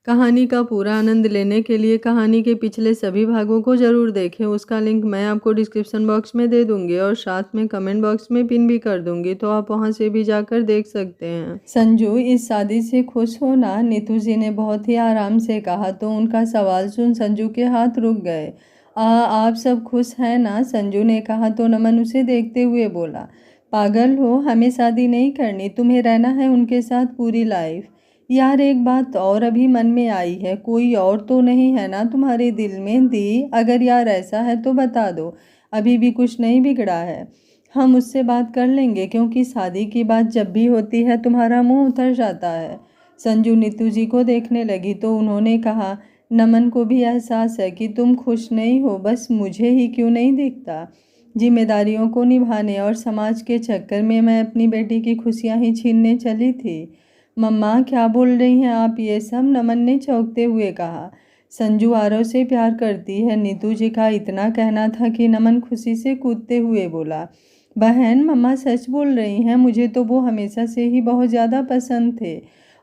कहानी का पूरा आनंद लेने के लिए कहानी के पिछले सभी भागों को ज़रूर देखें। उसका लिंक मैं आपको डिस्क्रिप्शन बॉक्स में दे दूंगी और साथ में कमेंट बॉक्स में पिन भी कर दूंगी, तो आप वहां से भी जाकर देख सकते हैं। संजू, इस शादी से खुश हो ना? नीतू जी ने बहुत ही आराम से कहा तो उनका सवाल सुन संजू के हाथ रुक गए। आप सब खुश हैं ना? संजू ने कहा तो नमन उसे देखते हुए बोला, पागल हो, हमें शादी नहीं करनी, तुम्हें रहना है उनके साथ पूरी लाइफ। यार एक बात और अभी मन में आई है, कोई और तो नहीं है ना तुम्हारे दिल में दी? अगर यार ऐसा है तो बता दो, अभी भी कुछ नहीं बिगड़ा है। हम उससे बात कर लेंगे, क्योंकि शादी की बात जब भी होती है तुम्हारा मुंह उतर जाता है। संजू नीतू जी को देखने लगी तो उन्होंने कहा, नमन को भी एहसास है कि तुम खुश नहीं हो, बस मुझे ही क्यों नहीं दिखता। जिम्मेदारियों को निभाने और समाज के चक्कर में मैं अपनी बेटी की खुशियां ही छीनने चली थी। मम्मा क्या बोल रही हैं आप ये सब? नमन ने चौंकते हुए कहा। संजू आरव से प्यार करती है, नीतू जी का इतना कहना था कि नमन खुशी से कूदते हुए बोला, बहन मम्मा सच बोल रही हैं, मुझे तो वो हमेशा से ही बहुत ज़्यादा पसंद थे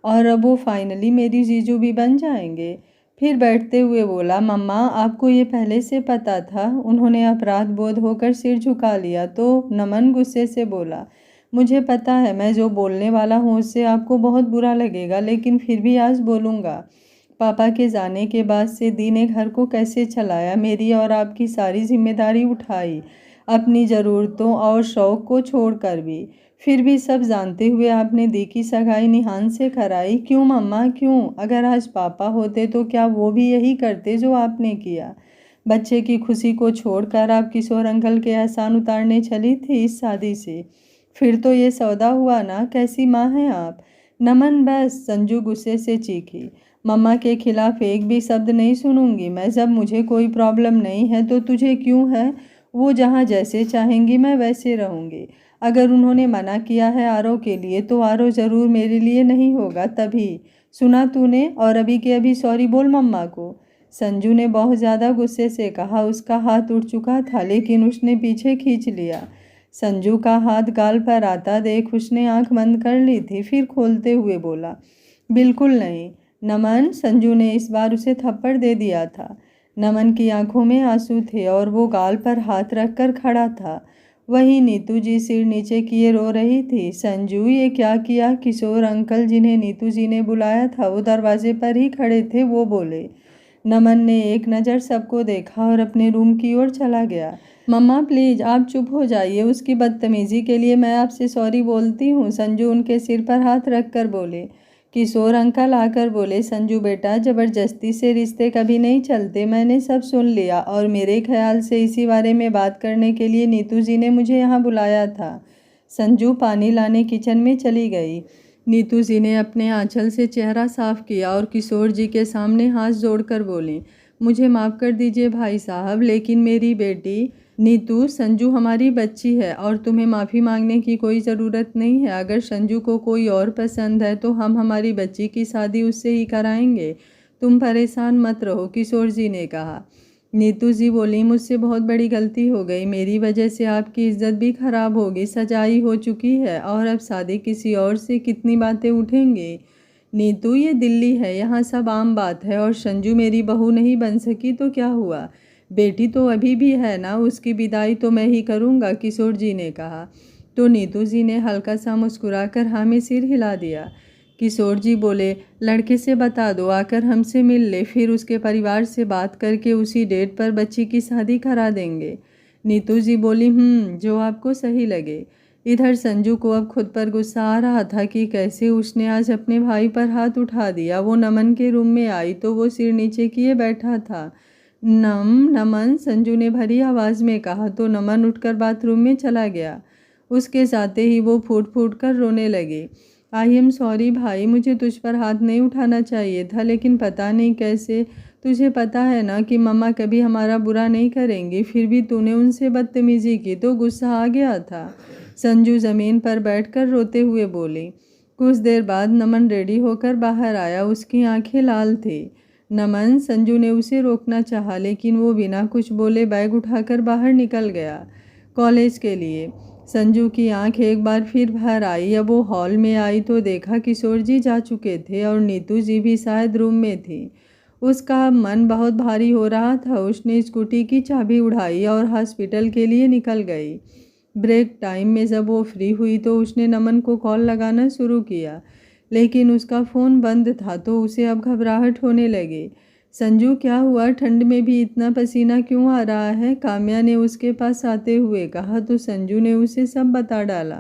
और अब वो फाइनली मेरी जीजू भी बन जाएंगे। फिर बैठते हुए बोला, मम्मा आपको ये पहले से पता था? उन्होंने अपराध बोध होकर सिर झुका लिया तो नमन गुस्से से बोला, मुझे पता है मैं जो बोलने वाला हूँ उससे आपको बहुत बुरा लगेगा, लेकिन फिर भी आज बोलूँगा। पापा के जाने के बाद से दी ने घर को कैसे चलाया, मेरी और आपकी सारी जिम्मेदारी उठाई, अपनी ज़रूरतों और शौक़ को छोड़कर भी। फिर भी सब जानते हुए आपने दी की सगाई निहान से कराई। क्यों मम्मा क्यों? अगर आज पापा होते तो क्या वो भी यही करते जो आपने किया? बच्चे की खुशी को छोड़कर आप किशोर अंकल के एहसान उतारने चली थी इस शादी से। फिर तो ये सौदा हुआ ना? कैसी माँ हैं आप? नमन बस, संजू गुस्से से चीखी। मम्मा के खिलाफ एक भी शब्द नहीं सुनूंगी मैं। जब मुझे कोई प्रॉब्लम नहीं है तो तुझे क्यों है? वो जहाँ जैसे चाहेंगी मैं वैसे रहूंगी। अगर उन्होंने मना किया है आरव के लिए तो आरव ज़रूर मेरे लिए नहीं होगा। तभी सुना तूने? और अभी के अभी सॉरी बोल मम्मा को। संजू ने बहुत ज़्यादा गुस्से से कहा। उसका हाथ उठ चुका था लेकिन उसने पीछे खींच लिया। संजू का हाथ गाल पर आता देख उसने आंख बंद कर ली थी, फिर खोलते हुए बोला, बिल्कुल नहीं। नमन, संजू ने इस बार उसे थप्पड़ दे दिया था। नमन की आंखों में आंसू थे और वो गाल पर हाथ रखकर खड़ा था। वहीं नीतू जी सिर नीचे किए रो रही थी। संजू ये क्या किया? किशोर अंकल जिन्हें नीतू जी ने बुलाया था वो दरवाजे पर ही खड़े थे। वो बोले। नमन ने एक नज़र सबको देखा और अपने रूम की ओर चला गया। मम्मा प्लीज़ आप चुप हो जाइए, उसकी बदतमीज़ी के लिए मैं आपसे सॉरी बोलती हूँ। संजू उनके सिर पर हाथ रखकर बोले। किशोर अंकल आकर बोले, संजू बेटा ज़बरदस्ती से रिश्ते कभी नहीं चलते, मैंने सब सुन लिया और मेरे ख्याल से इसी बारे में बात करने के लिए नीतू जी ने मुझे यहाँ बुलाया था। संजू पानी लाने किचन में चली गई। नीतू जी ने अपने आंचल से चेहरा साफ किया और किशोर जी के सामने हाथ जोड़कर बोली, मुझे माफ़ कर दीजिए भाई साहब, लेकिन मेरी बेटी नीतू, संजू हमारी बच्ची है और तुम्हें माफ़ी मांगने की कोई ज़रूरत नहीं है। अगर संजू को कोई और पसंद है तो हम हमारी बच्ची की शादी उससे ही कराएंगे। तुम परेशान मत रहो, किशोर जी ने कहा। नीतू जी बोली, मुझसे बहुत बड़ी गलती हो गई, मेरी वजह से आपकी इज्जत भी खराब होगी। सच्चाई हो चुकी है और अब शादी किसी और से कितनी बातें उठेंगी। नीतू ये दिल्ली है, यहाँ सब आम बात है और संजू मेरी बहू नहीं बन सकी तो क्या हुआ? बेटी तो अभी भी है ना, उसकी विदाई तो मैं ही करूँगा, किशोर जी ने कहा। तो नीतू जी ने हल्का सा मुस्कुराकर हाँ में सिर हिला दिया। किशोर जी बोले, लड़के से बता दो आकर हमसे मिल ले, फिर उसके परिवार से बात करके उसी डेट पर बच्ची की शादी करा देंगे। नीतू जी बोली, जो आपको सही लगे। इधर संजू को अब खुद पर गुस्सा आ रहा था कि कैसे उसने आज अपने भाई पर हाथ उठा दिया। वो नमन के रूम में आई तो वो सिर नीचे किए बैठा था। नमन, संजू ने भरी आवाज़ में कहा तो नमन उठकर बाथरूम में चला गया। उसके जाते ही वो फूट फूट कर रोने लगी। आई एम सॉरी भाई, मुझे तुझ पर हाथ नहीं उठाना चाहिए था, लेकिन पता नहीं कैसे। तुझे पता है ना कि मम्मा कभी हमारा बुरा नहीं करेंगी, फिर भी तूने उनसे बदतमीज़ी की तो गुस्सा आ गया था। संजू ज़मीन पर बैठकर रोते हुए बोली। कुछ देर बाद नमन रेडी होकर बाहर आया, उसकी आंखें लाल थी। नमन, संजू ने उसे रोकना चाहा लेकिन वो बिना कुछ बोले बैग उठाकर बाहर निकल गया, कॉलेज के लिए। संजू की आंख एक बार फिर भर आई। अब वो हॉल में आई तो देखा किशोर जी जा चुके थे और नीतू जी भी शायद रूम में थी। उसका मन बहुत भारी हो रहा था। उसने स्कूटी की चाबी उठाई और हॉस्पिटल के लिए निकल गई। ब्रेक टाइम में जब वो फ्री हुई तो उसने नमन को कॉल लगाना शुरू किया, लेकिन उसका फ़ोन बंद था तो उसे अब घबराहट होने लगी। संजू क्या हुआ, ठंड में भी इतना पसीना क्यों आ रहा है? काम्या ने उसके पास आते हुए कहा तो संजू ने उसे सब बता डाला।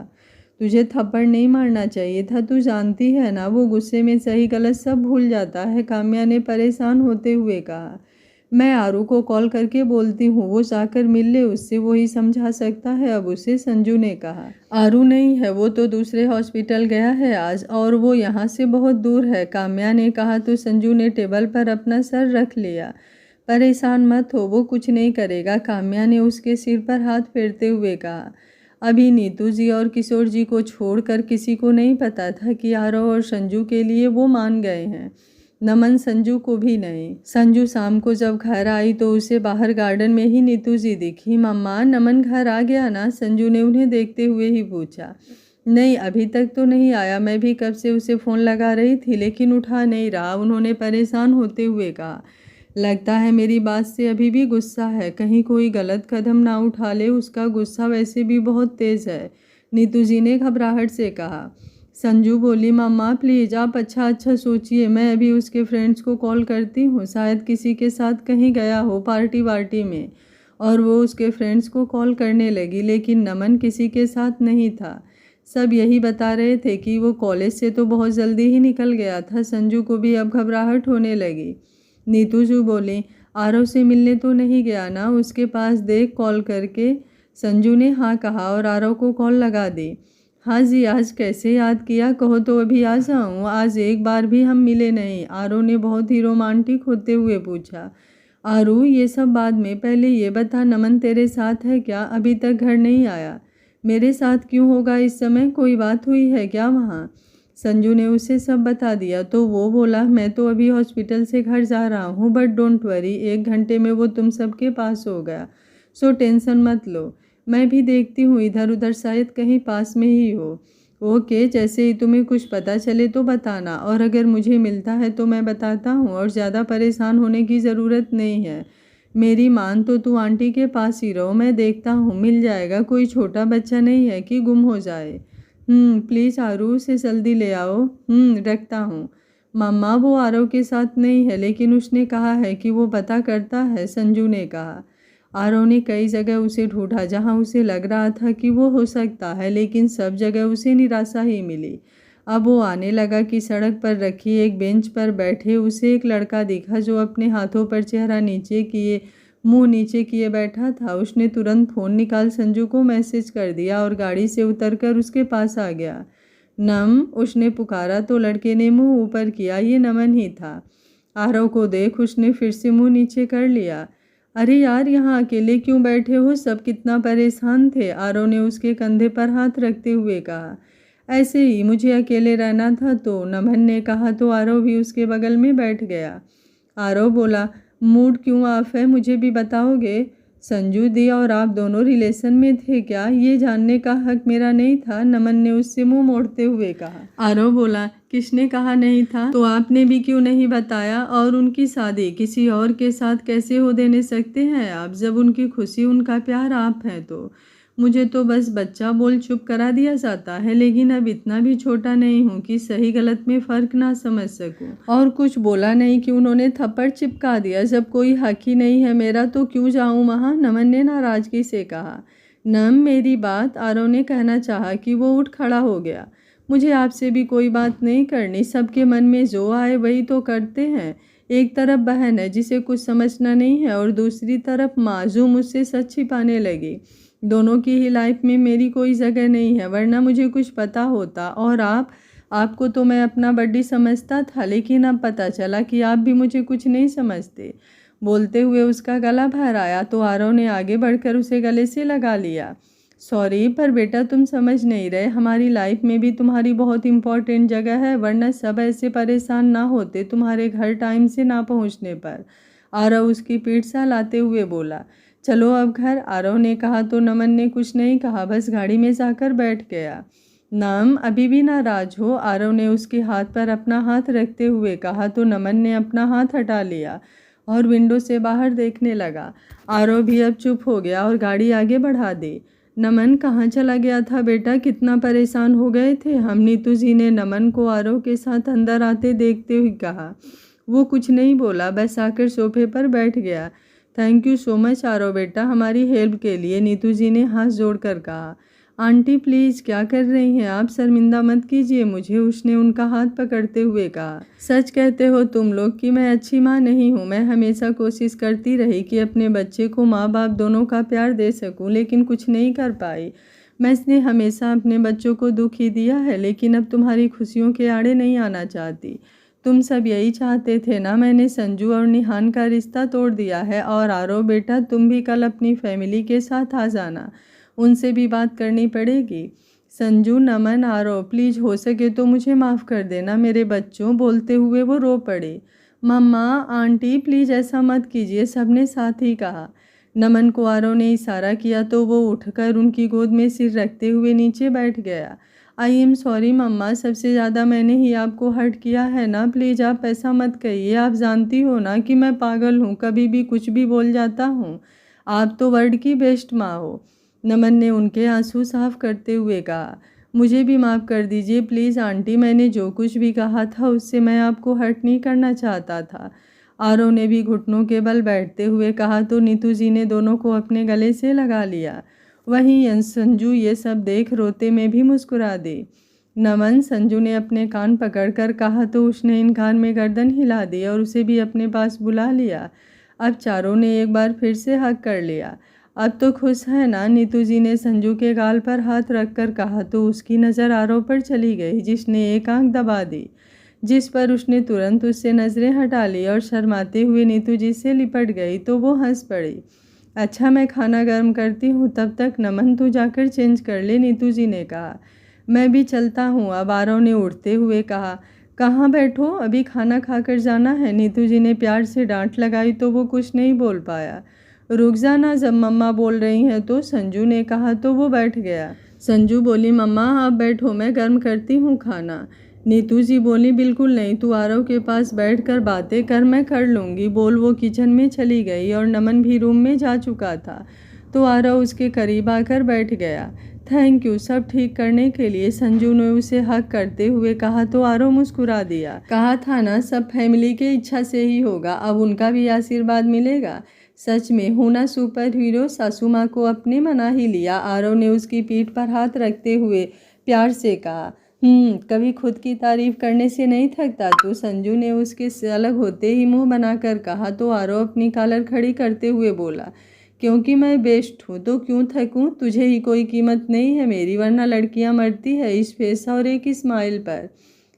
तुझे थप्पड़ नहीं मारना चाहिए था, तू जानती है ना वो गुस्से में सही गलत सब भूल जाता है, काम्या ने परेशान होते हुए कहा। मैं आरू को कॉल करके बोलती हूँ, वो जाकर मिल ले उससे, वो ही समझा सकता है अब उसे, संजू ने कहा। आरू नहीं है, वो तो दूसरे हॉस्पिटल गया है आज और वो यहाँ से बहुत दूर है, काम्या ने कहा तो संजू ने टेबल पर अपना सर रख लिया। परेशान मत हो, वो कुछ नहीं करेगा, काम्या ने उसके सिर पर हाथ फेरते हुए कहा। अभी नीतू जी और किशोर जी को छोड़कर किसी को नहीं पता था कि आरव और संजू के लिए वो मान गए हैं। नमन संजू को भी नहीं। संजू शाम को जब घर आई तो उसे बाहर गार्डन में ही नीतू जी दिखी। मम्मा, नमन घर आ गया ना? संजू ने उन्हें देखते हुए ही पूछा। नहीं, अभी तक तो नहीं आया, मैं भी कब से उसे फ़ोन लगा रही थी लेकिन उठा नहीं रहा, उन्होंने परेशान होते हुए कहा। लगता है मेरी बात से अभी भी गुस्सा है, कहीं कोई गलत कदम ना उठा ले, उसका गुस्सा वैसे भी बहुत तेज़ है, नीतू जी ने घबराहट से कहा। संजू बोली, मम्मा प्लीज़ आप अच्छा सोचिए, मैं अभी उसके फ्रेंड्स को कॉल करती हूँ, शायद किसी के साथ कहीं गया हो पार्टी वार्टी में। और वो उसके फ्रेंड्स को कॉल करने लगी, लेकिन नमन किसी के साथ नहीं था। सब यही बता रहे थे कि वो कॉलेज से तो बहुत जल्दी ही निकल गया था। संजू को भी अब घबराहट होने लगी। नीतू जी बोली, आरव से मिलने तो नहीं गया ना, उसके पास देख कॉल करके। संजू ने हाँ कहा और आरव को कॉल लगा दी। हाँ जी, आज कैसे याद किया, कहो तो अभी आ जाऊँ, आज एक बार भी हम मिले नहीं, आरव ने बहुत ही रोमांटिक होते हुए पूछा। आरू, ये सब बाद में, पहले ये बता नमन तेरे साथ है क्या? अभी तक घर नहीं आया। मेरे साथ क्यों होगा इस समय, कोई बात हुई है क्या वहाँ? संजू ने उसे सब बता दिया तो वो बोला, मैं तो अभी हॉस्पिटल से घर जा रहा हूँ, बट डोंट वरी, 1 घंटे में वो तुम सबके पास हो गया, सो टेंशन मत लो। मैं भी देखती हूँ इधर उधर, शायद कहीं पास में ही हो। ओके, जैसे ही तुम्हें कुछ पता चले तो बताना, और अगर मुझे मिलता है तो मैं बताता हूँ, और ज़्यादा परेशान होने की ज़रूरत नहीं है। मेरी मान तो तू आंटी के पास ही रहो, मैं देखता हूँ मिल जाएगा, कोई छोटा बच्चा नहीं है कि गुम हो जाए। प्लीज़ आरू, उसे जल्दी ले आओ। रखता हूँ। मम्मा, वो आरव के साथ नहीं है, लेकिन उसने कहा है कि वो पता करता है, संजू ने कहा। आरव ने कई जगह उसे ढूंढा जहाँ उसे लग रहा था कि वो हो सकता है, लेकिन सब जगह उसे निराशा ही मिली। अब वो आने लगा कि सड़क पर रखी एक बेंच पर बैठे उसे एक लड़का दिखा जो अपने हाथों पर चेहरा नीचे किए, मुंह नीचे किए बैठा था। उसने तुरंत फ़ोन निकाल संजू को मैसेज कर दिया और गाड़ी से उतरकर उसके पास आ गया। नम, उसने पुकारा तो लड़के ने मुंह ऊपर किया। ये नमन ही था। आरव को देख उसने फिर से मुंह नीचे कर लिया। अरे यार, यहाँ अकेले क्यों बैठे हो, सब कितना परेशान थे, आरव ने उसके कंधे पर हाथ रखते हुए कहा। ऐसे ही मुझे अकेले रहना था तो, नमन ने कहा तो आरव भी उसके बगल में बैठ गया। आरव बोला, मूड क्यों ऑफ है, मुझे भी बताओगे? संजू दी और आप दोनों रिलेशन में थे क्या, ये जानने का हक मेरा नहीं था, नमन ने उससे मुंह मोड़ते हुए कहा। आरव बोला, किसने कहा नहीं था, तो आपने भी क्यों नहीं बताया, और उनकी शादी किसी और के साथ कैसे हो देने सकते हैं आप, जब उनकी खुशी उनका प्यार आप हैं तो। मुझे तो बस बच्चा बोल चुप करा दिया जाता है, लेकिन अब इतना भी छोटा नहीं हूँ कि सही गलत में फ़र्क ना समझ सकूँ। और कुछ बोला नहीं कि उन्होंने थप्पड़ चिपका दिया, जब कोई हक ही नहीं है मेरा तो क्यों जाऊँ वहाँ, नमन ने नाराज़गी से कहा। नम, मेरी बात, आरव ने कहना चाहा कि वो उठ खड़ा हो गया। मुझे आपसे भी कोई बात नहीं करनी, सबके मन में जो आए वही तो करते हैं। एक तरफ बहन है जिसे कुछ समझना नहीं है और दूसरी तरफ माँ जो मुझसे सच छिपाने लगी। दोनों की ही लाइफ में मेरी कोई जगह नहीं है, वरना मुझे कुछ पता होता। और आपको तो मैं अपना बड्डी समझता था, लेकिन अब पता चला कि आप भी मुझे कुछ नहीं समझते। बोलते हुए उसका गला भर आया तो आरव ने आगे बढ़कर उसे गले से लगा लिया। सॉरी, पर बेटा तुम समझ नहीं रहे, हमारी लाइफ में भी तुम्हारी बहुत इम्पोर्टेंट जगह है, वरना सब ऐसे परेशान ना होते तुम्हारे घर टाइम से ना पहुंचने पर। आरव उसकी पीठ सहलाते हुए बोला। चलो अब घर, आरव ने कहा तो नमन ने कुछ नहीं कहा, बस गाड़ी में जाकर बैठ गया। नाम अभी भी नाराज हो, आरव ने उसके हाथ पर अपना हाथ रखते हुए कहा तो नमन ने अपना हाथ हटा लिया और विंडो से बाहर देखने लगा। आरव भी अब चुप हो गया और गाड़ी आगे बढ़ा दी। नमन कहाँ चला गया था बेटा, कितना परेशान हो गए थे हम, नीतू जी ने नमन को आरव के साथ अंदर आते देखते हुए कहा। वो कुछ नहीं बोला, बस आकर सोफे पर बैठ गया। Thank you so much Aarav बेटा, हमारी हेल्प के लिए, नीतू जी ने हाथ जोड़कर कहा। आंटी प्लीज़ क्या कर रही हैं आप, शर्मिंदा मत कीजिए मुझे, उसने उनका हाथ पकड़ते हुए कहा। सच कहते हो तुम लोग कि मैं अच्छी माँ नहीं हूँ। मैं हमेशा कोशिश करती रही कि अपने बच्चे को माँ बाप दोनों का प्यार दे सकूँ, लेकिन कुछ नहीं कर पाई। मैंने हमेशा अपने बच्चों को दुख ही दिया है, लेकिन अब तुम्हारी खुशियों के आड़े नहीं आना चाहती। तुम सब यही चाहते थे ना, मैंने संजू और निहान का रिश्ता तोड़ दिया है। और आरव बेटा तुम भी कल अपनी फैमिली के साथ आ जाना, उनसे भी बात करनी पड़ेगी। संजू, नमन, आरव प्लीज़ हो सके तो मुझे माफ़ कर देना मेरे बच्चों, बोलते हुए वो रो पड़े। मम्मा, आंटी प्लीज़ ऐसा मत कीजिए, सबने साथ ही कहा। नमन को आरव ने इशारा किया तो वो उठकर उनकी गोद में सिर रखते हुए नीचे बैठ गया। आई एम सॉरी मम्मा, सबसे ज़्यादा मैंने ही आपको हर्ट किया है ना, प्लीज़ आप ऐसा मत कहिए, आप जानती हो ना कि मैं पागल हूँ, कभी भी कुछ भी बोल जाता हूँ। आप तो वर्ल्ड की बेस्ट माँ हो। नमन ने उनके आंसू साफ करते हुए कहा। मुझे भी माफ़ कर दीजिए प्लीज़ आंटी, मैंने जो कुछ भी कहा था उससे मैं आपको हर्ट नहीं करना चाहता था। आरव ने भी घुटनों के बल बैठते हुए कहा तो नीतू जी ने दोनों को अपने गले से लगा लिया। वहीं संजू ये सब देख रोते में भी मुस्कुरा दी। नमन, संजू ने अपने कान पकड़कर कहा तो उसने इन कान में गर्दन हिला दी और उसे भी अपने पास बुला लिया। अब चारों ने एक बार फिर से हक कर लिया। अब तो खुश है ना, नीतू जी ने संजू के गाल पर हाथ रखकर कहा तो उसकी नज़र आरव पर चली गई, जिसने एक आंख दबा दी, जिस पर उसने तुरंत उससे नज़रें हटा ली और शर्माते हुए नीतू जी से लिपट गई तो वो हंस पड़ी। अच्छा मैं खाना गर्म करती हूँ, तब तक नमन तू जाकर चेंज कर ले, नीतू जी ने कहा। मैं भी चलता हूँ अब, आरव ने उठते हुए कहा। कहाँ बैठो, अभी खाना खाकर जाना है, नीतू जी ने प्यार से डांट लगाई तो वो कुछ नहीं बोल पाया। रुक जाना, जब मम्मा बोल रही हैं तो, संजू ने कहा तो वो बैठ गया। संजू बोली मम्मा आप बैठो, मैं गर्म करती हूँ खाना। नीतू जी बोली बिल्कुल नहीं, तू आरव के पास बैठकर बातें कर, मैं कर लूँगी, बोल वो किचन में चली गई और नमन भी रूम में जा चुका था तो आरव उसके करीब आकर बैठ गया। थैंक यू सब ठीक करने के लिए, संजू ने उसे हक करते हुए कहा तो आरव मुस्कुरा दिया। कहा था ना सब फैमिली की इच्छा से ही होगा, अब उनका भी आशीर्वाद मिलेगा। सच में हूँ ना सुपर हीरो, सासू माँ को अपने मना ही लिया, आरव ने उसकी पीठ पर हाथ रखते हुए प्यार से कहा। कभी खुद की तारीफ करने से नहीं थकता तू, संजू ने उसके से अलग होते ही मुंह बनाकर कहा तो आरव अपनी कॉलर खड़ी करते हुए बोला। क्योंकि मैं बेस्ट हूँ तो क्यों थकूँ, तुझे ही कोई कीमत नहीं है मेरी, वरना लड़कियाँ मरती है इस फेस और एक स्माइल पर।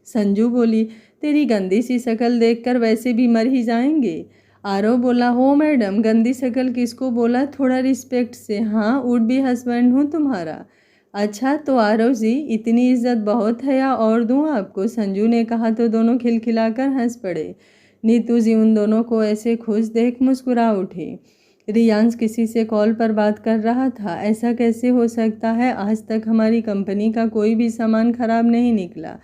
संजू बोली तेरी गंदी सी शक्ल देखकर वैसे भी मर ही जाएंगे। आरव बोला हो मैडम, गंदी शक्ल किसको बोला, थोड़ा रिस्पेक्ट से, हाँ वुड बी हस्बैंड हूँ तुम्हारा। अच्छा तो आरव जी इतनी इज्जत बहुत है या और दूँ आपको, संजू ने कहा तो दोनों खिलखिलाकर हंस पड़े। नीतू जी उन दोनों को ऐसे खुश देख मुस्कुरा उठी। रियांश किसी से कॉल पर बात कर रहा था। ऐसा कैसे हो सकता है, आज तक हमारी कंपनी का कोई भी सामान खराब नहीं निकला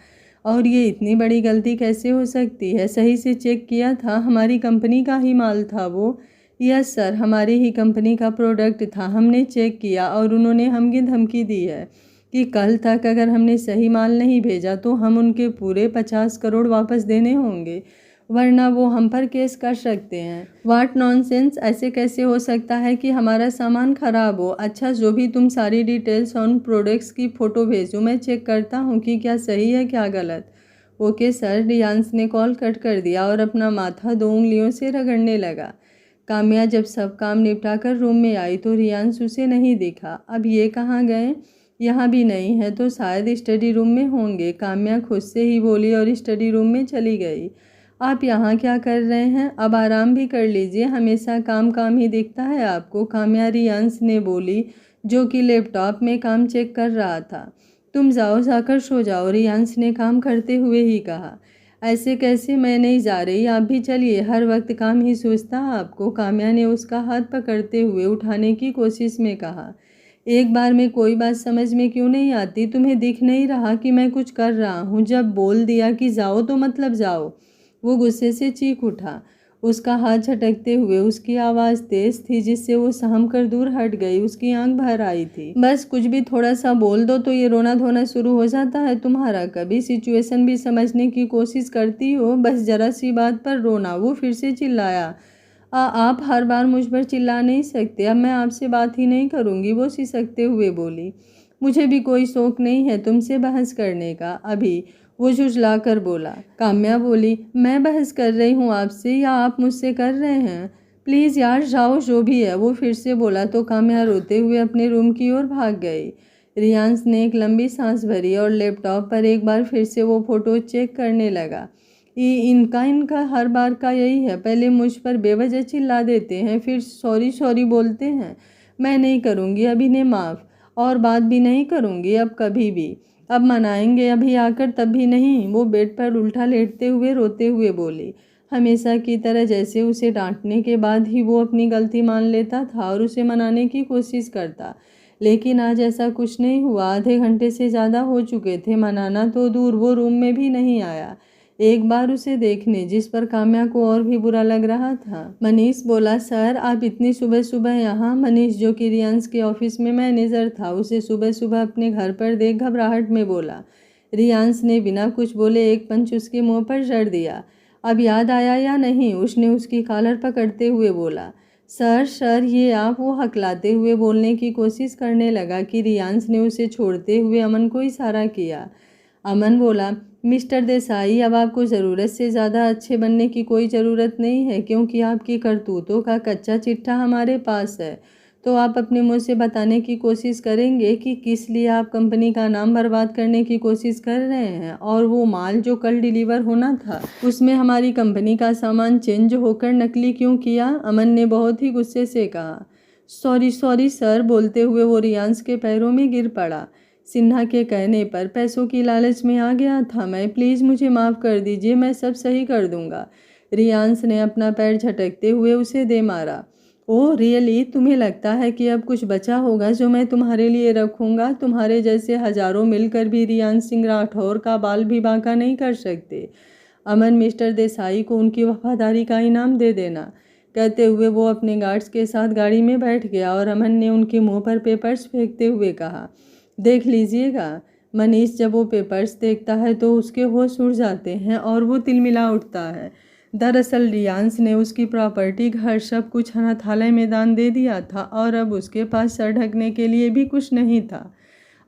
और ये इतनी बड़ी गलती कैसे हो सकती है, सही से चेक किया था, हमारी कंपनी का ही माल था वो। यस सर, हमारी ही कंपनी का प्रोडक्ट था, हमने चेक किया और उन्होंने हमें धमकी दी है कि कल तक अगर हमने सही माल नहीं भेजा तो हम उनके पूरे 50 करोड़ वापस देने होंगे, वरना वो हम पर केस कर सकते हैं। वाट नॉनसेंस, ऐसे कैसे हो सकता है कि हमारा सामान खराब हो। अच्छा जो भी, तुम सारी डिटेल्स ऑन प्रोडक्ट्स की फ़ोटो भेजो, मैं चेक करता हूँ कि क्या सही है क्या गलत। ओके सर, रियांश ने कॉल कट कर दिया और अपना माथा 2 उंगलियों से रगड़ने लगा। काम्या जब सब काम निपटा कर रूम में आई तो रियांश उसे नहीं दिखा। अब ये कहाँ गए, यहाँ भी नहीं है तो शायद स्टडी रूम में होंगे, काम्या खुद से ही बोली और स्टडी रूम में चली गई। आप यहाँ क्या कर रहे हैं, अब आराम भी कर लीजिए, हमेशा काम काम ही दिखता है आपको, काम्या रियांश ने बोली जो कि लैपटॉप में काम चेक कर रहा था। तुम जाओ जाकर सो जाओ, रियांश ने काम करते हुए ही कहा। ऐसे कैसे, मैं नहीं जा रही, आप भी चलिए, हर वक्त काम ही सूझता आपको, काम्या ने उसका हाथ पकड़ते हुए उठाने की कोशिश में कहा। एक बार में कोई बात समझ में क्यों नहीं आती, तुम्हें दिख नहीं रहा कि मैं कुछ कर रहा हूँ, जब बोल दिया कि जाओ तो मतलब जाओ। वो गुस्से से चीख उठा। उसका हाथ झटकते हुए उसकी आवाज़ तेज थी जिससे वो सहम कर दूर हट गई। उसकी आंख भर आई थी। बस कुछ भी थोड़ा सा बोल दो तो ये रोना धोना शुरू हो जाता है तुम्हारा, कभी सिचुएशन भी समझने की कोशिश करती हो, बस जरा सी बात पर रोना। वो फिर से चिल्लाया। आप हर बार मुझ पर चिल्ला नहीं सकते, अब मैं आपसे बात ही नहीं करूँगी, वो सिसकते हुए बोली। मुझे भी कोई शौक नहीं है तुमसे बहस करने का अभी, वो झुझला कर बोला। काम्या बोली, मैं बहस कर रही हूँ आपसे या आप मुझसे कर रहे हैं? प्लीज़ यार जाओ, जो भी है, वो फिर से बोला तो काम्या रोते हुए अपने रूम की ओर भाग गई। रियांश ने एक लंबी सांस भरी और लैपटॉप पर एक बार फिर से वो फ़ोटो चेक करने लगा। इनका हर बार का यही है, पहले मुझ पर बेवजह चिल्ला देते हैं, फिर सॉरी सॉरी बोलते हैं। मैं नहीं करूँगी अब इन्हें माफ़, और बात भी नहीं करूँगी अब कभी भी। अब मनाएंगे अभी आकर, तब भी नहीं। वो बेड पर उल्टा लेटते हुए रोते हुए बोली। हमेशा की तरह जैसे उसे डांटने के बाद ही वो अपनी गलती मान लेता था और उसे मनाने की कोशिश करता, लेकिन आज ऐसा कुछ नहीं हुआ। आधे घंटे से ज़्यादा हो चुके थे, मनाना तो दूर, वो रूम में भी नहीं आया एक बार उसे देखने, जिस पर काम्या को और भी बुरा लग रहा था। मनीष बोला, सर आप इतनी सुबह सुबह यहाँ? मनीष, जो कि रियांश के ऑफिस में मैनेजर था, उसे सुबह सुबह अपने घर पर देख घबराहट में बोला। रियांश ने बिना कुछ बोले एक पंच उसके मुंह पर जड़ दिया। अब याद आया या नहीं? उसने उसकी कॉलर पकड़ते हुए बोला। सर ये आप? वो हकलाते हुए बोलने की कोशिश करने लगा कि रियांश ने उसे छोड़ते हुए अमन को इशारा किया। अमन बोला, मिस्टर देसाई, अब आपको ज़रूरत से ज़्यादा अच्छे बनने की कोई ज़रूरत नहीं है, क्योंकि आपकी करतूतों का कच्चा चिट्ठा हमारे पास है। तो आप अपने मुंह से बताने की कोशिश करेंगे कि किस लिए आप कंपनी का नाम बर्बाद करने की कोशिश कर रहे हैं, और वो माल जो कल डिलीवर होना था उसमें हमारी कंपनी का सामान चेंज होकर नकली क्यों किया? अमन ने बहुत ही गुस्से से कहा। सॉरी सर, बोलते हुए वो रियांश के पैरों में गिर पड़ा। सिन्हा के कहने पर पैसों की लालच में आ गया था मैं, प्लीज़ मुझे माफ़ कर दीजिए, मैं सब सही कर दूंगा। रियांश ने अपना पैर झटकते हुए उसे दे मारा। Oh really? तुम्हें लगता है कि अब कुछ बचा होगा जो मैं तुम्हारे लिए रखूंगा? तुम्हारे जैसे हजारों मिलकर भी रियांश सिंह राठौर का बाल भी बांका नहीं कर सकते। अमन, मिस्टर देसाई को उनकी वफादारी का इनाम दे देना। कहते हुए वो अपने गार्ड्स के साथ गाड़ी में बैठ गया और अमन ने उनके मुंह पर पेपर्स फेंकते हुए कहा, देख लीजिएगा। मनीष जब वो पेपर्स देखता है तो उसके होश उड़ जाते हैं और वो तिलमिला उठता है। दरअसल रियांश ने उसकी प्रॉपर्टी, घर, सब कुछ अनाथालय में दान दे दिया था और अब उसके पास सर ढकने के लिए भी कुछ नहीं था।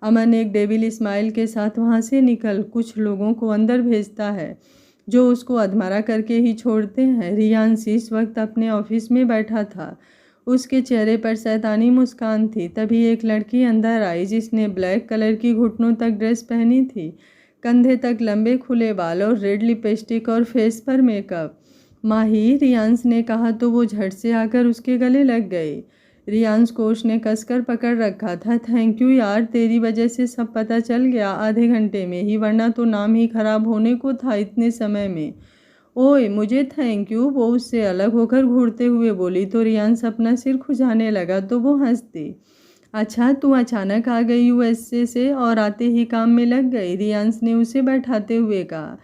अमन एक डेविल स्माइल के साथ वहाँ से निकल कुछ लोगों को अंदर भेजता है जो उसको अधमरा करके ही छोड़ते हैं। रियांश इस वक्त अपने ऑफिस में बैठा था। उसके चेहरे पर शैतानी मुस्कान थी। तभी एक लड़की अंदर आई जिसने ब्लैक कलर की घुटनों तक ड्रेस पहनी थी, कंधे तक लंबे खुले बाल और रेड लिपस्टिक और फेस पर मेकअप। माही, रियांश ने कहा तो वो झट से आकर उसके गले लग गई। रियांश को उसने कसकर पकड़ रखा था। थैंक यू यार, तेरी वजह से सब पता चल गया आधे घंटे में ही, वरना तो नाम ही खराब होने को था इतने समय में। ओए मुझे थैंक यू, वो उससे अलग होकर घूरते हुए बोली तो रियांश अपना सिर खुजाने लगा तो वो हंस दी। अच्छा, तू अचानक आ गई यूएसए से और आते ही काम में लग गई? रियांश ने उसे बैठाते हुए कहा।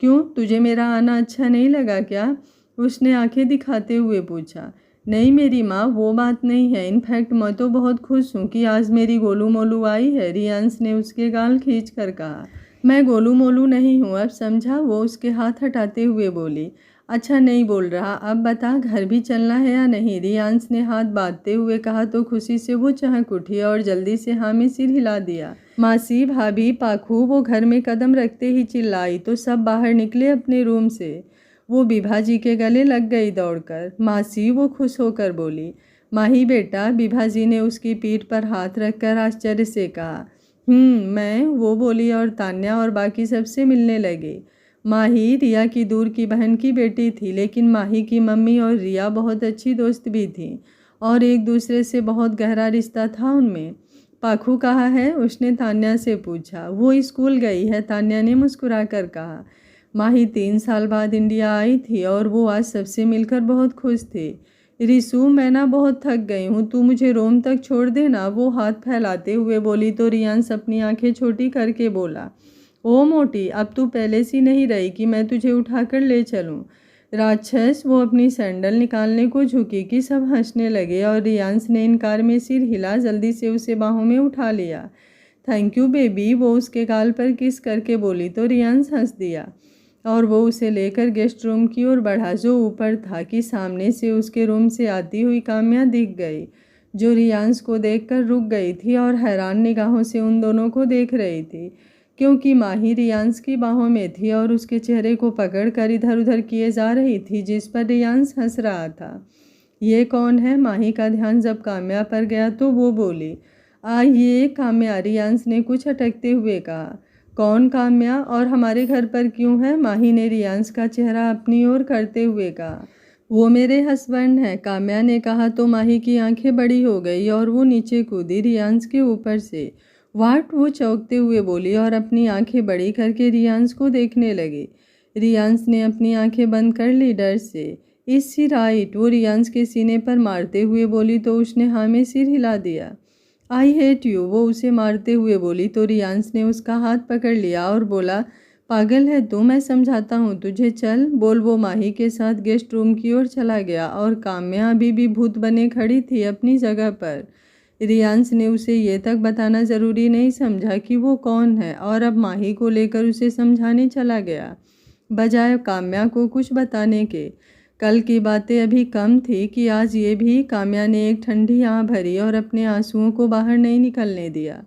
क्यों, तुझे मेरा आना अच्छा नहीं लगा क्या? उसने आंखें दिखाते हुए पूछा। नहीं मेरी माँ, वो बात नहीं है, इनफैक्ट मैं तो बहुत खुश हूँ कि आज मेरी गोलू मोलू आई है। रियांश ने उसके गाल खींच कर कहा। मैं गोलू मोलू नहीं हूँ, अब समझा? वो उसके हाथ हटाते हुए बोली। अच्छा नहीं बोल रहा, अब बता घर भी चलना है या नहीं? रियांश ने हाथ बांधते हुए कहा तो खुशी से वो चहक उठी और जल्दी से हाँ में सिर हिला दिया। मासी, भाभी, पाखू, वो घर में कदम रखते ही चिल्लाई तो सब बाहर निकले अपने रूम से। वो बिभा जी के गले लग गई दौड़कर। मासी, वो खुश होकर बोली। माही बेटा, बिभा जी ने उसकी पीठ पर हाथ रखकर आश्चर्य से कहा। मैं, वो बोली और तान्या और बाकी सबसे मिलने लगे। माही रिया की दूर की बहन की बेटी थी, लेकिन माही की मम्मी और रिया बहुत अच्छी दोस्त भी थी और एक दूसरे से बहुत गहरा रिश्ता था उनमें। पाखू कहाँ है? उसने तान्या से पूछा। वो स्कूल गई है, तान्या ने मुस्कुरा कर कहा। माही 3 साल बाद इंडिया आई थी और वो आज सबसे मिलकर बहुत खुश थी। रिसू, मैं ना बहुत थक गई हूँ, तू मुझे रोम तक छोड़ देना, वो हाथ फैलाते हुए बोली तो रियांश अपनी आंखें छोटी करके बोला, ओ मोटी, अब तू पहले सी नहीं रही कि मैं तुझे उठाकर ले चलूँ। राक्षस, वो अपनी सैंडल निकालने को झुकी कि सब हंसने लगे और रियांश ने इनकार में सिर हिला जल्दी से उसे बाहों में उठा लिया। थैंक यू बेबी, वो उसके गाल पर किस करके बोली तो रियांश हंस दिया और वो उसे लेकर गेस्ट रूम की ओर बढ़ा जो ऊपर था कि सामने से उसके रूम से आती हुई काम्या दिख गई, जो रियांश को देखकर रुक गई थी और हैरान निगाहों से उन दोनों को देख रही थी, क्योंकि माही रियांश की बाहों में थी और उसके चेहरे को पकड़कर इधर उधर किए जा रही थी, जिस पर रियांश हंस रहा था। ये कौन है? माही का ध्यान जब काम्या पर गया तो वो बोली, ये काम्या, रियांश ने कुछ अटकते हुए कहा। कौन काम्या, और हमारे घर पर क्यों है? माही ने रियांश का चेहरा अपनी ओर करते हुए कहा। वो मेरे हस्बैंड हैं, काम्या ने कहा तो माही की आंखें बड़ी हो गई और वो नीचे कूदी रियांश के ऊपर से। वाट, वो चौंकते हुए बोली और अपनी आंखें बड़ी करके रियांश को देखने लगी। रियांश ने अपनी आंखें बंद कर ली डर से। इस सी राइट, वो रियांश के सीने पर मारते हुए बोली तो उसने हाँ में सिर हिला दिया। आई हेट यू, वो उसे मारते हुए बोली तो रियांश ने उसका हाथ पकड़ लिया और बोला, पागल है तू, मैं समझाता हूँ तुझे, चल बोल। वो माही के साथ गेस्ट रूम की ओर चला गया और काम्या अभी भी भूत बने खड़ी थी अपनी जगह पर। रियांश ने उसे ये तक बताना ज़रूरी नहीं समझा कि वो कौन है और अब माही को लेकर उसे समझाने चला गया, बजाय काम्या को कुछ बताने के। कल की बातें अभी कम थी कि आज ये भी काम्या ने एक ठंडी आह भरी और अपने आंसुओं को बाहर नहीं निकलने दिया।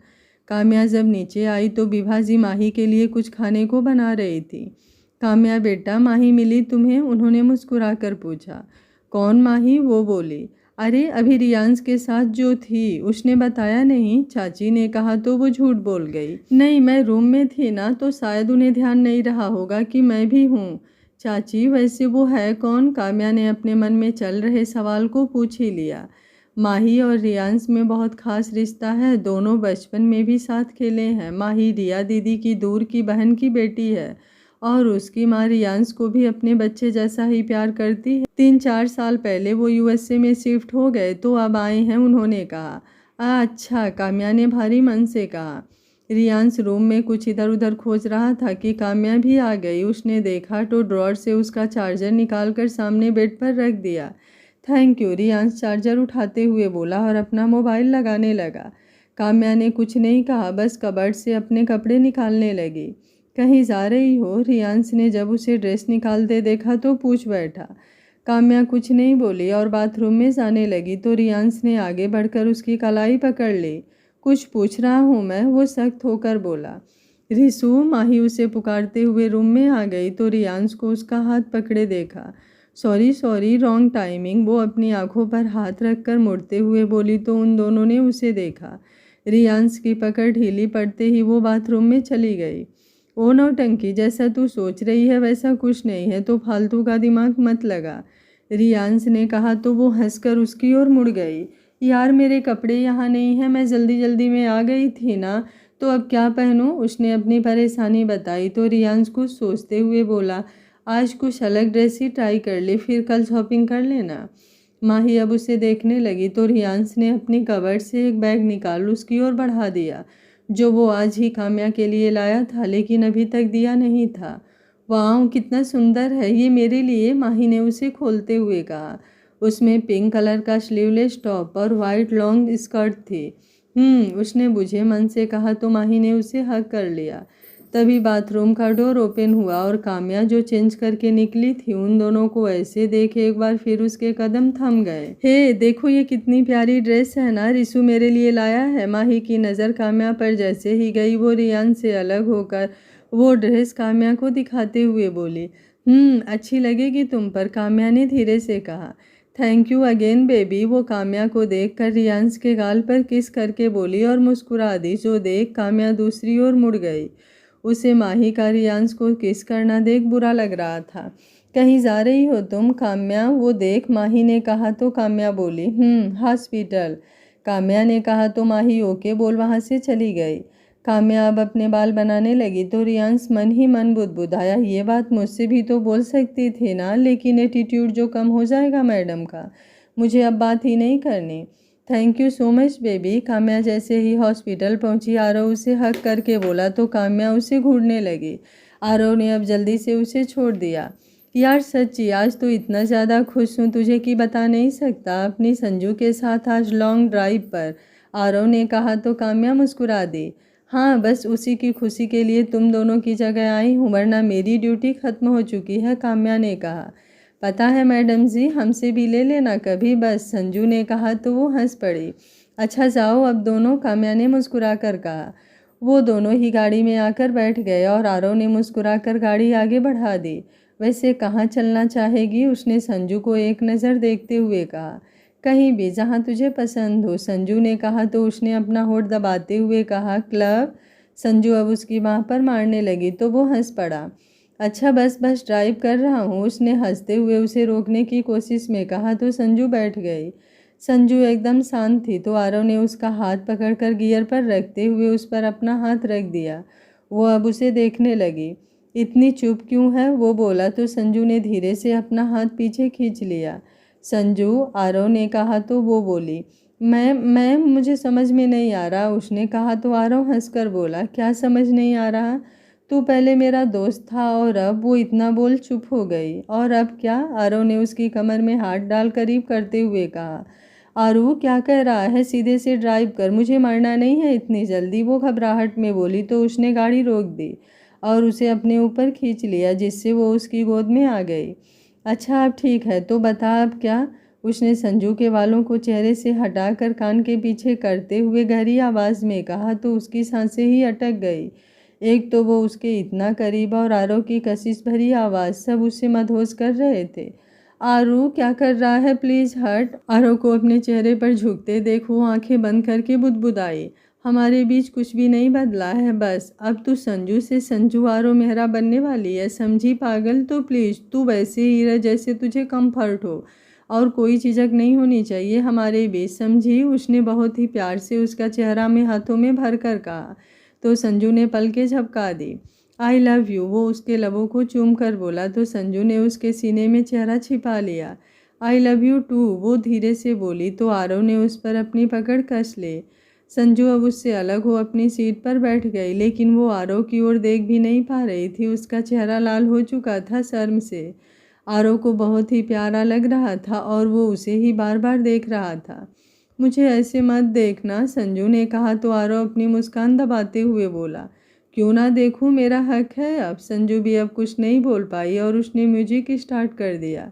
काम्या जब नीचे आई तो विभाजी माही के लिए कुछ खाने को बना रही थी। काम्या बेटा, माही मिली तुम्हें? उन्होंने मुस्कुराकर पूछा। कौन माही? वो बोली, अरे अभी रियांश के साथ जो थी, उसने बताया नहीं? चाची ने कहा तो वो झूठ बोल गई। नहीं, मैं रूम में थी ना, तो शायद उन्हें ध्यान नहीं रहा होगा कि मैं भी हूँ। चाची, वैसे वो है कौन? काम्या ने अपने मन में चल रहे सवाल को पूछ ही लिया। माही और रियांश में बहुत खास रिश्ता है, दोनों बचपन में भी साथ खेले हैं। माही रिया दीदी की दूर की बहन की बेटी है और उसकी माँ रियांश को भी अपने बच्चे जैसा ही प्यार करती है। 3-4 साल पहले वो यूएसए में शिफ्ट हो गए तो अब आए हैं, उन्होंने कहा। अच्छा, काम्या ने भारी मन से कहा। रियांश रूम में कुछ इधर उधर खोज रहा था कि काम्या भी आ गई। उसने देखा तो ड्रॉअर से उसका चार्जर निकालकर सामने बेड पर रख दिया। थैंक यू, रियांश चार्जर उठाते हुए बोला और अपना मोबाइल लगाने लगा। काम्या ने कुछ नहीं कहा, बस कबर्ड से अपने कपड़े निकालने लगी। कहीं जा रही हो? रियांश ने जब उसे ड्रेस निकालते देखा तो पूछ बैठा। काम्या कुछ नहीं बोली और बाथरूम में जाने लगी तो रियांश ने आगे बढ़कर उसकी कलाई पकड़ ली। कुछ पूछ रहा हूँ मैं, वो सख्त होकर बोला। रिसू, माही उसे पुकारते हुए रूम में आ गई तो रियांश को उसका हाथ पकड़े देखा। सॉरी सॉरी, रॉन्ग टाइमिंग, वो अपनी आंखों पर हाथ रखकर मुड़ते हुए बोली तो उन दोनों ने उसे देखा। रियांश की पकड़ ढीली पड़ते ही वो बाथरूम में चली गई। ओ नौटंकी, जैसा तू सोच रही है वैसा कुछ नहीं है, तो फालतू का दिमाग मत लगा, रियांश ने कहा तो वो हंसकर उसकी ओर मुड़ गई। यार, मेरे कपड़े यहाँ नहीं हैं, मैं जल्दी जल्दी में आ गई थी ना, तो अब क्या पहनूं? उसने अपनी परेशानी बताई तो रियांश कुछ सोचते हुए बोला, आज कुछ अलग ड्रेस ही ट्राई कर ले, फिर कल शॉपिंग कर लेना। माही अब उसे देखने लगी तो रियांश ने अपनी कबर्ड से एक बैग निकाल उसकी ओर बढ़ा दिया, जो वो आज ही काम्या के लिए लाया था लेकिन अभी तक दिया नहीं था। वाह, कितना सुंदर है ये मेरे लिए, माही ने उसे खोलते हुए कहा। उसमें पिंक कलर का स्लीवलेस टॉप और वाइट लॉन्ग स्कर्ट थी। उसने बुझे मन से कहा तो माही ने उसे हग कर लिया। तभी बाथरूम का डोर ओपन हुआ और काम्या जो चेंज करके निकली थी, उन दोनों को ऐसे देख एक बार फिर उसके कदम थम गए। हे देखो, ये कितनी प्यारी ड्रेस है ना, रिसू मेरे लिए लाया है। माही की नज़र काम्या पर जैसे ही गई वो रियान से अलग होकर वो ड्रेस काम्या को दिखाते हुए बोली, अच्छी लगेगी तुम पर, काम्या ने धीरे से कहा। थैंक यू अगेन बेबी, वो काम्या को देखकर रियांश के गाल पर किस करके बोली और मुस्कुरा दी, जो देख काम्या दूसरी ओर मुड़ गई। उसे माही का रियांश को किस करना देख बुरा लग रहा था। कहीं जा रही हो तुम काम्या? वो देख माही ने कहा तो काम्या बोली, हॉस्पिटल। काम्या ने कहा तो माही ओके बोल वहाँ से चली गई। काम्या अब अपने बाल बनाने लगी तो रियांश मन ही मन बुदबुदाया, ये बात मुझसे भी तो बोल सकती थी ना, लेकिन एटीट्यूड जो कम हो जाएगा मैडम का, मुझे अब बात ही नहीं करनी। Thank you so much baby. Kamya जैसे ही हॉस्पिटल पहुंची आरव उसे हक करके बोला तो काम्या उसे घूरने लगी। आरव ने अब जल्दी से उसे छोड़ दिया। यार सच्ची आज तो इतना ज़्यादा खुश हूँ तुझे कि बता नहीं सकता। अपनी संजू के साथ आज लॉन्ग ड्राइव पर, आरव ने कहा तो काम्या मुस्कुरा दी। हाँ बस उसी की खुशी के लिए तुम दोनों की जगह आई हूँ, वरना मेरी ड्यूटी ख़त्म हो चुकी है, काम्या ने कहा। पता है मैडम जी, हमसे भी ले लेना कभी बस, संजू ने कहा तो वो हंस पड़ी। अच्छा जाओ अब दोनों, काम्या ने मुस्कुरा कर कहा। वो दोनों ही गाड़ी में आकर बैठ गए और आरव ने मुस्कुरा कर गाड़ी आगे बढ़ा दी। वैसे कहाँ चलना चाहेगी, उसने संजू को एक नज़र देखते हुए कहा। कहीं भी जहाँ तुझे पसंद हो, संजू ने कहा तो उसने अपना होठ दबाते हुए कहा क्लब। संजू अब उसकी बाँह पर मारने लगी तो वो हंस पड़ा। अच्छा बस बस ड्राइव कर रहा हूँ, उसने हंसते हुए उसे रोकने की कोशिश में कहा तो संजू बैठ गई। संजू एकदम शांत थी तो आरव ने उसका हाथ पकड़कर गियर पर रखते हुए उस पर अपना हाथ रख दिया। वो अब उसे देखने लगी। इतनी चुप क्यों है, वो बोला तो संजू ने धीरे से अपना हाथ पीछे खींच लिया। संजू, आरव ने कहा तो वो बोली, मैं मुझे समझ में नहीं आ रहा, उसने कहा तो आरव हंसकर बोला, क्या समझ नहीं आ रहा? तू पहले मेरा दोस्त था और अब, वो इतना बोल चुप हो गई। और अब क्या? आरव ने उसकी कमर में हाथ डाल करीब करते हुए कहा। आरू क्या कह रहा है, सीधे से ड्राइव कर, मुझे मरना नहीं है इतनी जल्दी, वो घबराहट में बोली तो उसने गाड़ी रोक दी और उसे अपने ऊपर खींच लिया जिससे वो उसकी गोद में आ गई। अच्छा अब ठीक है तो बता अब क्या, उसने संजू के बालों को चेहरे से हटाकर कान के पीछे करते हुए गहरी आवाज़ में कहा तो उसकी सांसें ही अटक गई। एक तो वो उसके इतना करीब और आरव की कशिश भरी आवाज़ सब उसे मदहोश कर रहे थे। आरू क्या कर रहा है, प्लीज़ हट। आरव को अपने चेहरे पर झुकते देख वो आंखें बंद करके बुदबुदाई, हमारे बीच कुछ भी नहीं बदला है, बस अब तू संजू से संजू आरव मेहरा बनने वाली है, समझी पागल। तो प्लीज़ तू वैसे ही रह जैसे तुझे कंफर्ट हो और कोई झिझक नहीं होनी चाहिए हमारे बीच, समझी। उसने बहुत ही प्यार से उसका चेहरा में हाथों में भर कर कहा तो संजू ने पलकें झपका दी। आई लव यू, वो उसके लबों को चूम कर बोला तो संजू ने उसके सीने में चेहरा छिपा लिया। आई लव यू टू, वो धीरे से बोली तो आरव ने उस पर अपनी पकड़ कस ले। संजू अब उससे अलग हो अपनी सीट पर बैठ गई, लेकिन वो आरव की ओर देख भी नहीं पा रही थी, उसका चेहरा लाल हो चुका था शर्म से। आरव को बहुत ही प्यारा लग रहा था और वो उसे ही बार बार देख रहा था। मुझे ऐसे मत देखना, संजू ने कहा तो आरव अपनी मुस्कान दबाते हुए बोला, क्यों ना देखूं, मेरा हक है अब। संजू भी अब कुछ नहीं बोल पाई और उसने म्यूजिक स्टार्ट कर दिया।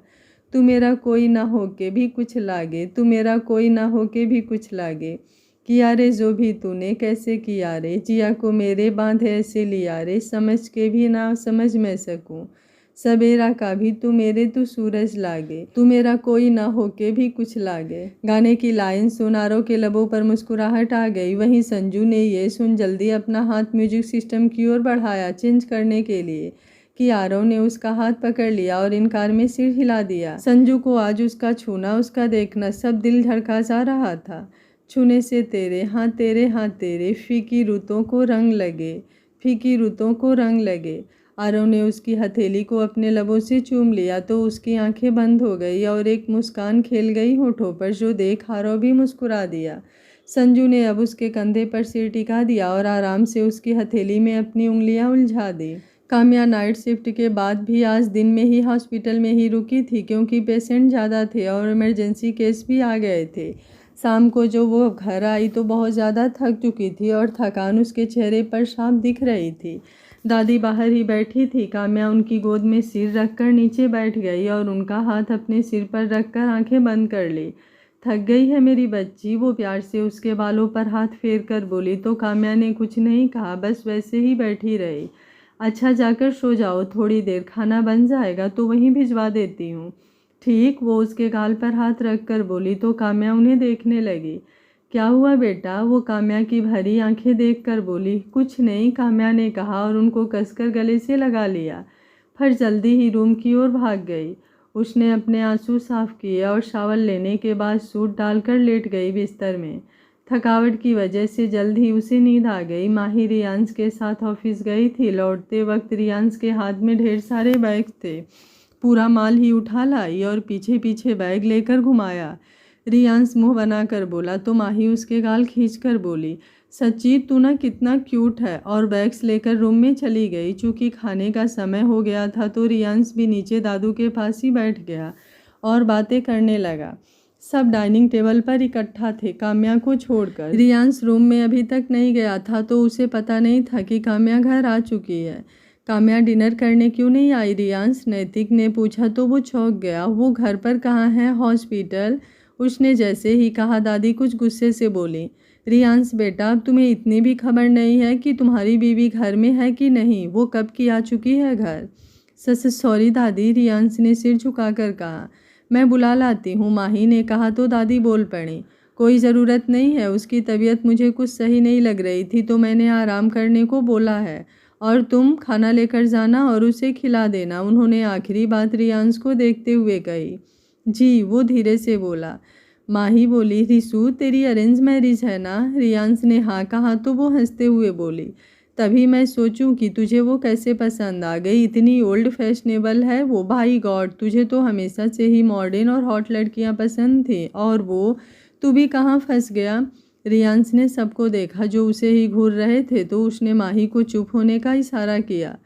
तू मेरा कोई ना होके भी कुछ लागे, तू मेरा कोई ना होके भी कुछ लागे, किया रे जो भी तूने कैसे किया रे, जिया को मेरे बांधे ऐसे लिया रे, समझ के भी ना समझ मैं सकूं, सवेरा का भी तू मेरे तू सूरज लागे, तू मेरा कोई ना होके भी कुछ लागे। गाने की लाइन सुन आरव के लबों पर मुस्कुराहट आ गई। वहीं संजू ने ये सुन जल्दी अपना हाथ म्यूजिक सिस्टम की ओर बढ़ाया चेंज करने के लिए कि आरव ने उसका हाथ पकड़ लिया और इनकार में सिर हिला दिया। संजू को आज उसका छूना, उसका देखना सब दिल धड़का जा रहा था। छूने से तेरे हाथ तेरे, फीकी रुतों को रंग लगे, फीकी रुतों को रंग लगे। आरव ने उसकी हथेली को अपने लबों से चूम लिया तो उसकी आंखें बंद हो गई और एक मुस्कान खेल गई होठों पर जो देख आरव भी मुस्कुरा दिया। संजू ने अब उसके कंधे पर सिर टिका दिया और आराम से उसकी हथेली में अपनी उंगलियां उलझा दी। काम्या नाइट शिफ्ट के बाद भी आज दिन में ही हॉस्पिटल में ही रुकी थी क्योंकि पेशेंट ज़्यादा थे और इमरजेंसी केस भी आ गए थे। शाम को जो वो घर आई तो बहुत ज़्यादा थक चुकी थी और थकान उसके चेहरे पर साफ दिख रही थी। दादी बाहर ही बैठी थी। काम्या उनकी गोद में सिर रखकर नीचे बैठ गई और उनका हाथ अपने सिर पर रखकर आंखें बंद कर ली। थक गई है मेरी बच्ची, वो प्यार से उसके बालों पर हाथ फेर कर बोली तो काम्या ने कुछ नहीं कहा, बस वैसे ही बैठी रही। अच्छा जाकर सो जाओ, थोड़ी देर खाना बन जाएगा तो वहीं भिजवा देती हूँ। ठीक, वो उसके गाल पर हाथ रख कर बोली तो काम्या उन्हें देखने लगी। क्या हुआ बेटा, वो काम्या की भरी आंखें देखकर बोली। कुछ नहीं, काम्या ने कहा और उनको कसकर गले से लगा लिया। फिर जल्दी ही रूम की ओर भाग गई। उसने अपने आंसू साफ किए और शावर लेने के बाद सूट डालकर लेट गई बिस्तर में। थकावट की वजह से जल्द ही उसे नींद आ गई। माही रियांस के साथ ऑफिस गई थी। लौटते वक्त रियांस के हाथ में ढेर सारे बैग थे। पूरा माल ही उठा लाई और पीछे पीछे बैग लेकर घुमाया। रियांस मुंह बनाकर बोला तो माही उसके गाल खींचकर बोली, सच्ची तू ना कितना क्यूट है, और बैग्स लेकर रूम में चली गई। चूँकि खाने का समय हो गया था तो रियांस भी नीचे दादू के पास ही बैठ गया और बातें करने लगा। सब डाइनिंग टेबल पर इकट्ठा थे, काम्या को छोड़कर। रियांस रूम में अभी तक नहीं गया था तो उसे पता नहीं था कि काम्या घर आ चुकी है। काम्या डिनर करने क्यों नहीं आई रियांस, नैतिक ने पूछा तो वो चौंक गया। वो घर पर कहाँ है, हॉस्पिटल। उसने जैसे ही कहा दादी कुछ गुस्से से बोली, रियांस बेटा तुम्हें इतनी भी खबर नहीं है कि तुम्हारी बीवी घर में है कि नहीं, वो कब की आ चुकी है घर। सॉरी दादी, रियांस ने सिर झुकाकर कहा। मैं बुला लाती हूँ, माही ने कहा तो दादी बोल पड़ी, कोई ज़रूरत नहीं है, उसकी तबीयत मुझे कुछ सही नहीं लग रही थी तो मैंने आराम करने को बोला है, और तुम खाना लेकर जाना और उसे खिला देना। उन्होंने आखिरी बात रियांस को देखते हुए कही। जी, वो धीरे से बोला। माही बोली, रिसू तेरी अरेंज मैरिज है ना। रियांस ने हाँ कहा तो वो हंसते हुए बोली, तभी मैं सोचूं कि तुझे वो कैसे पसंद आ गई, इतनी ओल्ड फैशनेबल है वो। भाई गॉड, तुझे तो हमेशा से ही मॉडर्न और हॉट लड़कियां पसंद थी, और वो तू भी कहाँ फंस गया। रियांस ने सबको देखा जो उसे ही घूर रहे थे तो उसने माही को चुप होने का इशारा किया।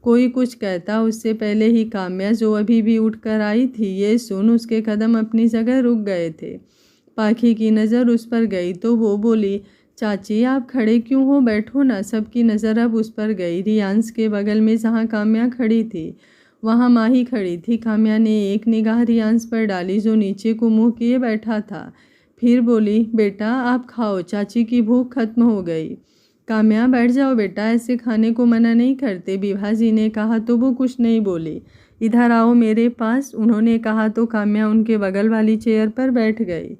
कोई कुछ कहता उससे पहले ही काम्या जो अभी भी उठकर आई थी ये सुन उसके कदम अपनी जगह रुक गए थे। पाखी की नज़र उस पर गई तो वो बोली, चाची आप खड़े क्यों हो, बैठो ना। सबकी नज़र अब उस पर गई। रियांस के बगल में जहाँ काम्या खड़ी थी वहाँ माही खड़ी थी। काम्या ने एक निगाह रियांस पर डाली जो नीचे को मुँह किए बैठा था, फिर बोली, बेटा आप खाओ, चाची की भूख खत्म हो गई। काम्या बैठ जाओ बेटा, ऐसे खाने को मना नहीं करते, विभा जी ने कहा तो वो कुछ नहीं बोली। इधर आओ मेरे पास, उन्होंने कहा तो काम्या उनके बगल वाली चेयर पर बैठ गई।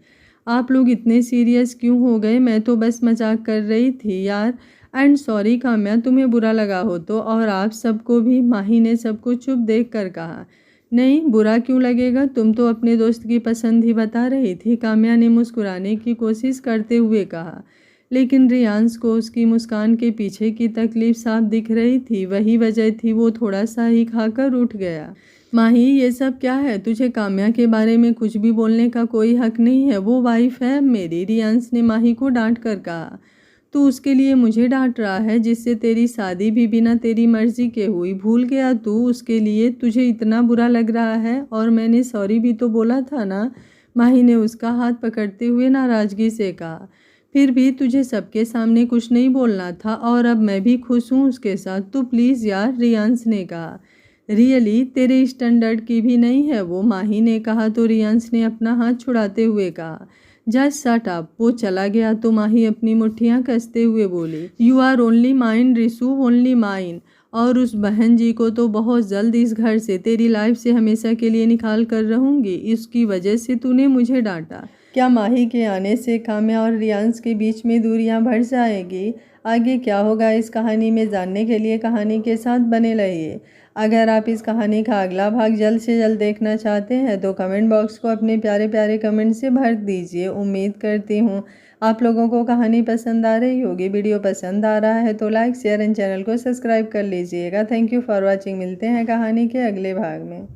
आप लोग इतने सीरियस क्यों हो गए, मैं तो बस मजाक कर रही थी यार। एंड सॉरी काम्या, तुम्हें बुरा लगा हो तो, और आप सबको भी, माही ने सबको चुप देख कर कहा। नहीं बुरा क्यों लगेगा, तुम तो अपने दोस्त की पसंद ही बता रही थी, काम्या ने मुस्कुराने की कोशिश करते हुए कहा। लेकिन रियांस को उसकी मुस्कान के पीछे की तकलीफ साफ दिख रही थी, वही वजह थी वो थोड़ा सा ही खाकर उठ गया। माही ये सब क्या है, तुझे काम्या के बारे में कुछ भी बोलने का कोई हक नहीं है, वो वाइफ है मेरी, रियांस ने माही को डांट कर कहा। तू उसके लिए मुझे डांट रहा है जिससे तेरी शादी भी बिना तेरी मर्जी के हुई, भूल गया तू उसके लिए, तुझे इतना बुरा लग रहा है, और मैंने सॉरी भी तो बोला था ना। माही ने उसका हाथ पकड़ते हुए नाराज़गी से कहा। फिर भी तुझे सबके सामने कुछ नहीं बोलना था, और अब मैं भी खुश हूँ उसके साथ, तो प्लीज़ यार, रियांस ने कहा। रियली तेरे स्टैंडर्ड की भी नहीं है वो, माही ने कहा तो रियांस ने अपना हाथ छुड़ाते हुए कहा, जस्ट शट अप। वो चला गया तो माही अपनी मुट्ठियाँ कसते हुए बोली, you are only mine Risu, only mine, और उस बहन जी को तो बहुत जल्द इस घर से, तेरी लाइफ से हमेशा के लिए निकाल कर रहूँगी, इसकी वजह से तूने मुझे डांटा। क्या माही के आने से काम्या और रियांस के बीच में दूरियां बढ़ जाएगी? आगे क्या होगा इस कहानी में जानने के लिए कहानी के साथ बने रहिए। अगर आप इस कहानी का अगला भाग जल्द से जल्द देखना चाहते हैं तो कमेंट बॉक्स को अपने प्यारे प्यारे कमेंट से भर दीजिए। उम्मीद करती हूँ आप लोगों को कहानी पसंद आ रही होगी। वीडियो पसंद आ रहा है तो लाइक शेयर एंड चैनल को सब्सक्राइब कर लीजिएगा। Thank you for watching. मिलते हैं कहानी के अगले भाग में।